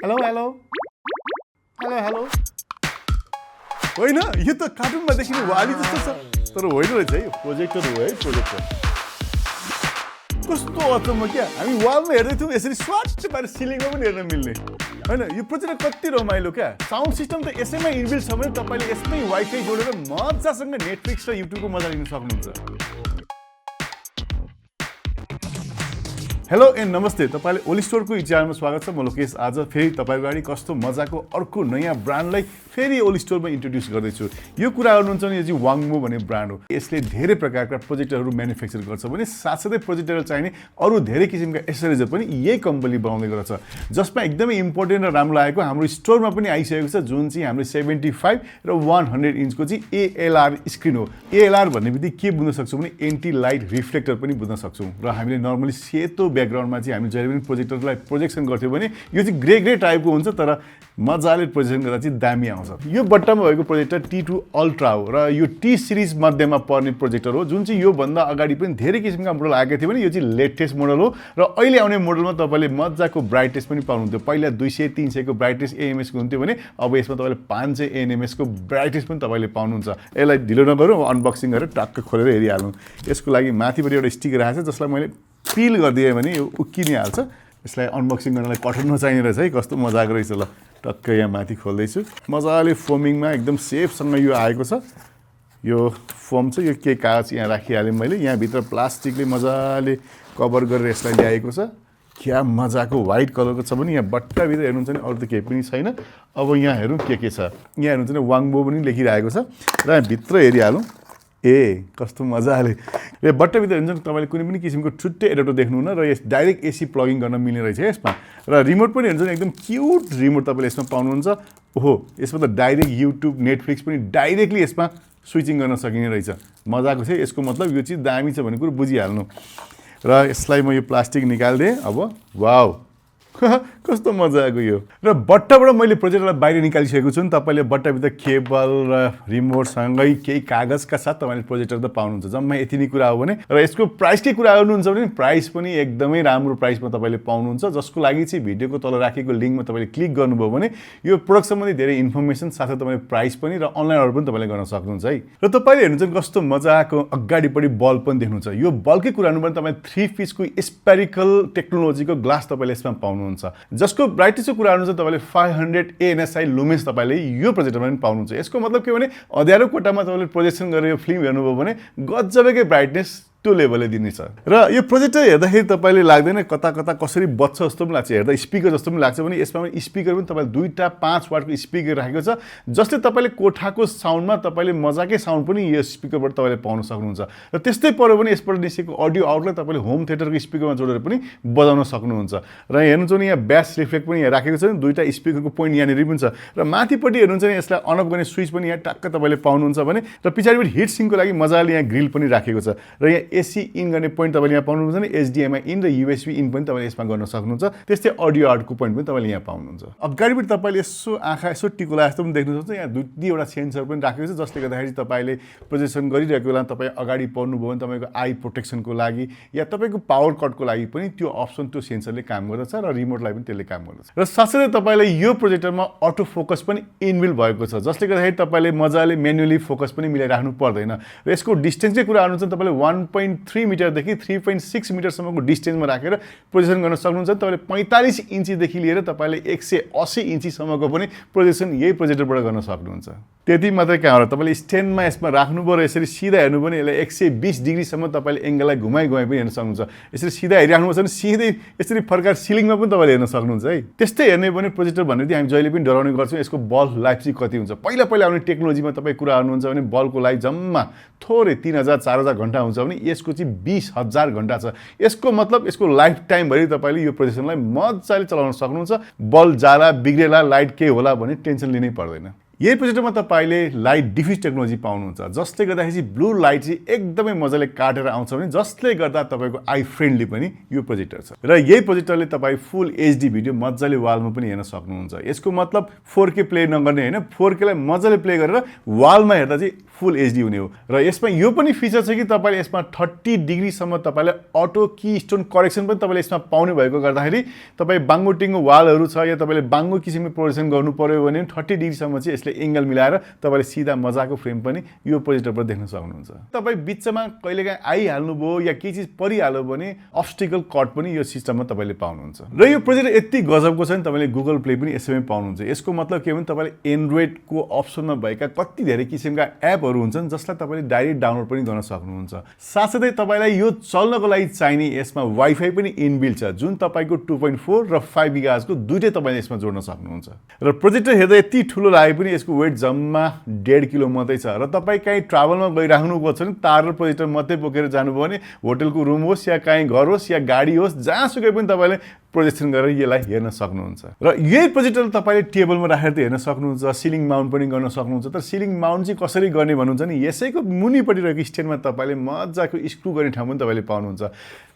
hello hello hello hello होइन यो त कार्टुनमा देखिने वाली जस्तो छ तर होइन रहेछ है प्रोजेक्टर हो है प्रोजेक्टर कस्तो अचम्म क्या हामी वालमा हेर्दै थियौँ यसरी स्वाट पारेर सिलिङमा पनि हेर्न मिल्ने होइन यो प्रोजेक्टर कति रमाइलो क्या साउन्ड सिस्टम त यसैमा इनबिल्ट छ भने तपाईँले यसमै वाइफाई जोडेर मजासँग नेटफ्लिक्स र युट्युबको मजा लिन सक्नुहुन्छ हेलो एन्ड नमस्ते तपाईँले ओलिज स्टोरको च्यानलमा स्वागत छ म लोकेश आज फेरि तपाईँको अगाडि कस्तो मजाको अर्को नयाँ ब्रान्डलाई फेरि ओलिज स्टोरमा इन्ट्रोड्युस गर्दैछु यो कुरा गर्नुहुन्छ भने यो चाहिँ वाङ्बो भन्ने ब्रान्ड हो यसले धेरै प्रकारका प्रोजेक्टरहरू म्यानुफ्याक्चर गर्छ भने साथसाथै प्रोजेक्टरहरू चाहिने अरू धेरै किसिमका एसेसरिजहरू पनि यही कम्पनीले बनाउँदै गर्छ जसमा एकदमै इम्पोर्टेन्ट र राम्रो लागेको हाम्रो स्टोरमा पनि आइसकेको छ जुन चाहिँ हाम्रो 75 र 100 इन्चको चाहिँ एएलआर स्क्रिन हो एएलआर भन्ने बित्तिकै के बुझ्न सक्छौँ भने एन्टी लाइट रिफ्लेक्टर पनि बुझ्न सक्छौँ र हामीले नर्मली सेतो ब्याकग्राउन्डमा चाहिँ हामी जहिले पनि प्रोजेक्टरलाई प्रोजेक्सन गर्थ्यौँ भने यो चाहिँ ग्रे टाइपको हुन्छ तर मजाले प्रोजेक्सन गर्दा चाहिँ दामी आउँछ यो बट्टामा भएको प्रोजेक्टर T2 अल्ट्रा हो र यो टी सिरिज मध्येमा पर्ने प्रोजेक्टर हो जुन चाहिँ योभन्दा अगाडि पनि धेरै किसिमका मोडल आएका थिए भने यो चाहिँ लेटेस्ट मोडल हो र अहिले आउने मोडलमा तपाईँले मजाको ब्राइटनेस पनि पाउनुहुन्थ्यो पहिला 200-300 को ब्राइटनेस एएमएसको हुन्थ्यो भने अब यसमा तपाईँले 500 एनएमएसको ब्राइटनेस पनि तपाईँले पाउनुहुन्छ यसलाई ढिलो नगरौँ अनबक्सिङ गरेर टक्क खोलेर हेरिहाल्नु यसको लागि माथिपट्टि एउटा स्टिकर आएको छ जसलाई मैले पिल गरिदिएँ भने यो उक्किने हाल्छ यसलाई अनबक्सिङ गर्नलाई कठोर नचाहिने रहेछ है कस्तो मजाको रहेछ ल टक्क यहाँ माथि खोल्दैछु मजाले फोमिङमा एकदम सेफसँग यो आएको छ यो फोम छ यो के कागज यहाँ राखिहालेँ मैले यहाँभित्र प्लास्टिकले मजाले कभर गरेर यसलाई ल्याएको छ क्या मजाको व्हाइट कलरको छ भने यहाँ बट्टाभित्र हेर्नुहुन्छ भने अरू त केही पनि छैन अब यहाँ हेरौँ के छ यहाँ हेर्नुहुन्छ भने वाङ्बो पनि लेखिरहेको छ र यहाँ भित्र हेरिहालौँ ए कस्तो मजाले यो बट्टाभित्र हेर्नुहुन्छ तपाईँले कुनै पनि किसिमको छुट्टै एडाप्टर देख्नुहुन्न र यस डाइरेक्ट एसी प्लगिङ गर्न मिल्ने रहेछ यसमा र रिमोट पनि हेर्नुहुन्छ एकदम क्युट रिमोट तपाईँले यसमा पाउनुहुन्छ ओहो यसमा त डाइरेक्ट युट्युब नेटफ्लिक्स पनि डाइरेक्टली यसमा स्विचिङ गर्न सकिने रहेछ मजाको छ यसको मतलब यो चिज दामी छ भन्ने कुरो बुझिहाल्नु र यसलाई म यो प्लास्टिक निकालिदिएँ अब वाउ कस्तो मजाको यो र बट्टाबाट मैले प्रोजेक्टरलाई बाहिर निकालिसकेको छु नि तपाईँले बट्टाभित्र केबल र रिमोटसँगै केही कागजका साथ तपाईँले प्रोजेक्टर त पाउनुहुन्छ जम्मा यति नै कुरा हो भने र यसको प्राइसकै कुरा गर्नुहुन्छ भने प्राइस पनि एकदमै राम्रो प्राइसमा तपाईँले पाउनुहुन्छ जसको लागि चाहिँ भिडियोको तल राखेको लिङ्कमा तपाईँले क्लिक गर्नुभयो भने यो प्रोडक्ट सम्बन्धी धेरै इन्फर्मेसन साथै तपाईँले प्राइस पनि र अनलाइन अर्डर पनि तपाईँले गर्न सक्नुहुन्छ है र तपाईँले हेर्नुहुन्छ कस्तो मजाको अगाडिपट्टि बल्ब पनि देख्नुहुन्छ यो बल्बकै कुरा गर्नु भने तपाईँ 3 पिसको स्पेरिकल टेक्नोलोजीको ग्लास तपाईँले यसमा पाउनुहुन्छ जसको ब्राइटनेसको कुरा गर्नुहुन्छ तपाईँले 500 ANSI लुमेन्स तपाईँले यो प्रोजेक्टरमा पनि पाउनुहुन्छ यसको मतलब के भने अँध्यारो कोठामा तपाईँले प्रोजेक्सन गरेर यो फिल्म हेर्नुभयो भने गजबकै ब्राइटनेस त्यो लेभलले दिनेछ र यो प्रोजेक्टर हेर्दाखेरि तपाईँले लाग्दैन कता कता कसरी बच्छ जस्तो पनि लाग्छ हेर्दा स्पिकर जस्तो पनि लाग्छ भने यसमा पनि स्पिकर पनि तपाईँले दुईटा 5 वाटको स्पिकर राखेको छ जसले तपाईँले कोठाको साउन्डमा तपाईँले मजाकै साउन्ड पनि यो स्पिकरबाट तपाईँले पाउन सक्नुहुन्छ र त्यस्तै पऱ्यो भने यसबाट निस्केको अडियो आउटलाई तपाईँले होम थिएटरको स्पिकरमा जोडेर पनि बजाउन सक्नुहुन्छ र हेर्नुहुन्छ भने यहाँ ब्यास रिफ्लेक्ट पनि यहाँ राखेको छ दुईटा स्पिकरको पोइन्ट यहाँनिर पनि छ र माथिपट्टि हेर्नुहुन्छ भने यसलाई अन अफ गर्ने स्विच पनि यहाँ टक्क तपाईँले पाउनुहुन्छ भने र पछाडिपट्टि हिट सिङ्कको लागि मजाले यहाँ ग्रिल पनि राखेको छ र यहाँ एसी इन गर्ने पोइन्ट तपाईँले यहाँ पाउनुहुन्छ भने HDMI इन र USB इन पनि तपाईँले यसमा गर्न सक्नुहुन्छ त्यस्तै अडियो आउटको पोइन्ट पनि तपाईँले यहाँ पाउनुहुन्छ अगाडिपट्टि तपाईँले यसो आँखा यसो टिकोला जस्तो पनि देख्न सक्नुहुन्छ यहाँ दुईवटा सेन्सर पनि राखेको छ जसले गर्दाखेरि तपाईँले प्रोजेक्सन गरिरहेको बेला तपाईँ अगाडि पढ्नुभयो भने तपाईँको आई प्रोटेक्सनको लागि या तपाईँको पावर कटको लागि पनि त्यो अप्सन त्यो सेन्सरले काम गर्दछ र रिमोटलाई पनि त्यसले काम गर्दछ र साथसाथै तपाईँले यो प्रोजेक्टरमा अटो फोकस पनि इनबिल्ट भएको छ जसले गर्दाखेरि तपाईँले मजाले म्यानुअली फोकस पनि मिलाइराख्नु पर्दैन र यसको डिस्टेन्सकै कुरा गर्नुहुन्छ भने तपाईँले 1.3 मिटरदेखि 3.6 मिटरसम्मको डिस्टेन्समा राखेर प्रोजेक्सन गर्न सक्नुहुन्छ तपाईँले 45 इन्चीदेखि लिएर तपाईँले 180 इन्चीसम्मको पनि प्रोजेक्सन यही प्रोजेक्टरबाट गर्न सक्नुहुन्छ त्यति मात्रै कहाँ हो तपाईँले स्ट्यान्डमा यसमा राख्नुभयो र यसरी सिधा हेर्नु पनि यसलाई 120 डिग्रीसम्म तपाईँले एङ्गललाई घुमाइ पनि हेर्न सक्नुहुन्छ यसरी सिधा हेरिराख्नुपर्छ भने सिधै यसरी फर्काएर सिलिङमा पनि तपाईँले हेर्न सक्नुहुन्छ है त्यस्तै हेर्ने भने प्रोजेक्टर भन्ने हामी जहिले पनि डराउने गर्छौँ यसको बल्ब लाइफ चाहिँ कति हुन्छ पहिला आउने टेक्नोलोजीमा तपाईँ कुरा गर्नुहुन्छ भने बल्बको लाइफ जम्मा थोरै 3000-4000 घन्टा हुन्छ भने यसको चाहिँ 20,000 घन्टा छ यसको मतलब यसको लाइफ टाइमभरि तपाईँले यो प्रोजेक्सनलाई मजाले चलाउन सक्नुहुन्छ बल्ब जाला बिग्रेला लाइट केही होला भने टेन्सन लिनै पर्दैन यही प्रोजेक्टरमा तपाईले लाइट डिफ्युज टेक्नोलोजी पाउनुहुन्छ जसले गर्दाखेरि ब्लू लाइट चाहिँ एकदमै मजाले काटेर आउँछ भने जसले गर्दा तपाईको आई फ्रेन्डली पनि यो प्रोजेक्टर छ र यही प्रोजेक्टरले तपाई फुल एचडी भिडियो मजाले वालमा पनि हेर्न सक्नुहुन्छ यसको मतलब 4K प्ले नगर्ने हैन 4K लाई मजाले प्ले गरेर वालमा हेर्दा चाहिँ फुल एचडी हुने हो र यसमा यो पनि फिचर छ कि तपाईले यसमा 30 डिग्री सम्म तपाईले अटो की स्टोन करेक्सन पनि तपाईले यसमा पाउने भएको गर्दाखेरि तपाई बाङ्गो टिङ्गो वालहरु छ या तपाईले बाङ्गो किसिमको प्रोजेक्सन गर्नु पर्यो भने 30 डिग्री सम्म चाहिँ यसले एंगल मिलाएर तपाईले सिधा मजाको फ्रेम पनि यो प्रोजेक्टरबाट देख्न सक्नुहुन्छ तपाई बीचमा कहिलेकाहीँ आइहाल्नु भो या केही चीज परिहाल्यो भने अब्स्टिकल कट पनि यो सिस्टममा तपाईले पाउनुहुन्छ र यो प्रोजेक्टर यति गजबको छ नि तपाईले गुगल प्ले पनि यसैमै पाउनुहुन्छ यसको मतलब के भने तपाईले एन्ड्रोइड को अप्सनमा भएका कति धेरै किसिमका एपहरु हुन्छन् जसलाई तपाईले डाइरेक्ट डाउनलोड पनि गर्न सक्नुहुन्छ साथसाथै तपाईलाई यो चल्नको लागि चाहिने यसमा वाइफाई पनि इनबिल्ट छ जुन तपाईको 2.4 र 5 गीगाहर्ज को दुईटै तपाईले यसमा जोड्न सक्नुहुन्छ र प्रोजेक्टर हेर्दा यति ठुलो लागे पनि यसको वेट जम्मा 1.5 किलो मात्रै छ र तपाई कहीं ट्राभलमा गइराख्नु भएको छ भने तार र प्रोजेक्टर मात्रै बोकेर जानुभयो भने होटलको रुम होस् या कहीं घर होस् या गाडी होस् जहाँसुकै पनि तपाईले प्रोजेक्सन गरेर यसलाई हेर्न सक्नुहुन्छ र यही प्रोजेक्टर तपाईले टेबलमा राखेर त हेर्न सक्नुहुन्छ सिलिङ माउन्ट पनि गर्न सक्नुहुन्छ तर सिलिङ माउन्ट चाहिँ कसरी गर्ने भन्नुहुन्छ नि यसैको मुनिपटि रहेको स्ट्यान्डमा तपाईले मजाको स्क्रु गर्ने ठाउँ पनि तपाईले पाउनुहुन्छ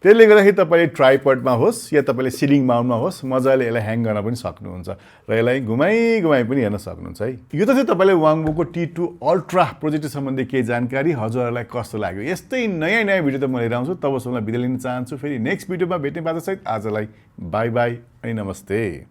त्यसले गर्दाखेरि तपाईले ट्राइपडमा होस् या तपाईले सिलिङ माउन्टमा होस् मजाले यसलाई ह्याङ गर्न पनि सक्नुहुन्छ र यसलाई घुमाई पनि हेर्न सक्नुहुन्छ है यो त चाहिँ तपाईले वाङबोको T2 अल्ट्रा प्रोजेक्टर सम्बन्धी केही जानकारी हजुरहरुलाई कस्तो लाग्यो यस्तै नयाँ भिडियो त म लिएर आउँछु तबसम्मलाई बिदा लिन चाहन्छु फेरि नेक्स्ट भिडियोमा भेट्ने बाचा सहित आजलाई बाई बाई अनि नमस्ते